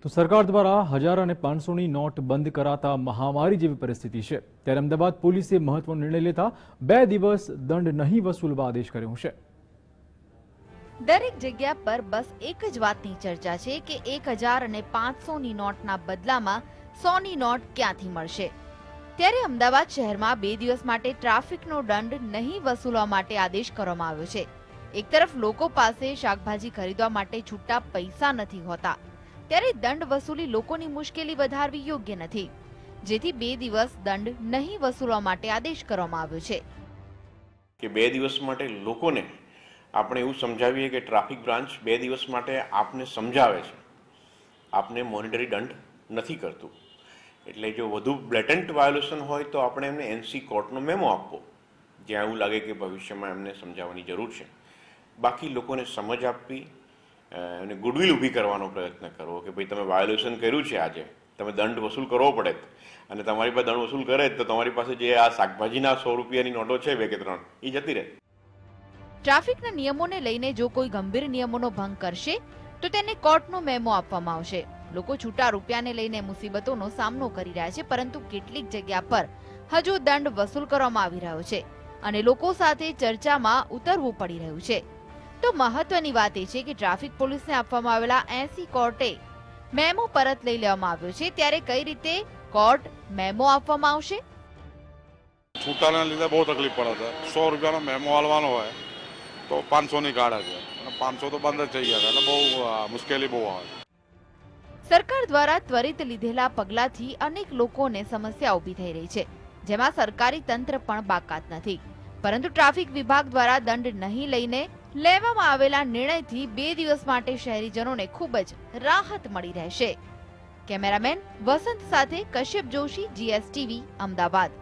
તો સરકાર દ્વારા 1000 અને 500ની નોટ બંધ કરાતા મહામારી જેવી પરિસ્થિતિ છે ત્યારે અમદાવાદ પોલીસે મહત્વનો નિર્ણય લેતા 2 દિવસ દંડ નહીં વસૂલવા આદેશ કર્યો છે। દરેક જગ્યા પર બસ એક જ વાતની ચર્ચા છે કે 1000 અને 500ની નોટના બદલામાં 100ની નોટ ક્યાંથી મળશે। ત્યારે અમદાવાદ શહેરમાં 2 દિવસ માટે ટ્રાફિકનો દંડ નહીં વસૂલવા માટે આદેશ કરવામાં આવ્યો છે। એક તરફ લોકો પાસે શાકભાજી ખરીદવા માટે છૂટા પૈસા નથી હોતા, ત્યારે દંડ વસૂલી લોકોની મુશ્કેલી વધારવી યોગ્ય નથી, જેથી 2 દિવસ દંડ નહીં વસૂલવા માટે આદેશ કરવામાં આવ્યો છે કે 2 દિવસ માટે લોકોને આપણે એવું સમજાવીએ કે ટ્રાફિક બ્રાન્ચ 2 દિવસ માટે આપને સમજાવે છે, આપને મોનિટરી દંડ નથી કરતું। એટલે જો વધુ બ્લેટન્ટ વાયોલેશન હોય તો આપણે એમને એનસી કોર્ટનો મેમો આપવો, જ્યાં એવું લાગે કે ભવિષ્યમાં એમને સમજાવવાની જરૂર છે। બાકી લોકોને સમજ આપવી અને ગુડવિલ ઊભી કરવાનો પ્રયત્ન કરવો કે ભાઈ તમે વાયોલેશન કર્યું છે, આજે તમે દંડ વસૂલ કરવો પડે અને તમારી પાસે દંડ વસૂલ કરે તો તમારી પાસે જે આ શાકભાજીના 100 રૂપિયાની નોટો છે 2 કે 3 એ જતી રહે। ટ્રાફિકના નિયમોને લઈને જો કોઈ ગંભીર નિયમોનો ભંગ કરશે તો તેને કોર્ટનો મેમો આપવામાં આવશે। લોકો છૂટા રૂપિયાને લઈને મુસીબતોનો સામનો કરી રહ્યા છે, પરંતુ કેટલીક જગ્યા પર હજુ દંડ વસૂલ કરવામાં આવી રહ્યો છે અને લોકો સાથે ચર્ચામાં ઉતરવું પડી રહ્યું છે। તો મહત્વની વાત એ છે કે ટ્રાફિક પોલીસને આપવામાં આવેલા 80 કોર્ટે મેમો પરત લઈ લેવામાં આવ્યો છે, ત્યારે કઈ રીતે કોર્ટ મેમો આપવામાં આવશે? છૂટાના લીધે બહુ તકલીફ પડે છે। 100 રૂપિયાનો મેમો આલવાનો હોય તો 500ની કાઢે છે અને 500 તો બંધ જ થઈ ગયા એટલે બહુ મુશ્કેલી બહુ આવે। સરકાર દ્વારા ત્વરિત લીધેલા પગલાંથી અનેક લોકોને સમસ્યા ઊભી થઈ રહી છે, જેમાં સરકારી તંત્ર પણ બાકાત નથી, પરંતુ ટ્રાફિક વિભાગ દ્વારા દંડ નહીં લઈને લેવામાં આવેલા નિર્ણયથી 2 દિવસ માટે શહેરીજનોને ખૂબ જ રાહત મળી રહેશે। કેમેરામેન વસંત સાથે કશ્યપ જોશી, GSTV, અમદાવાદ।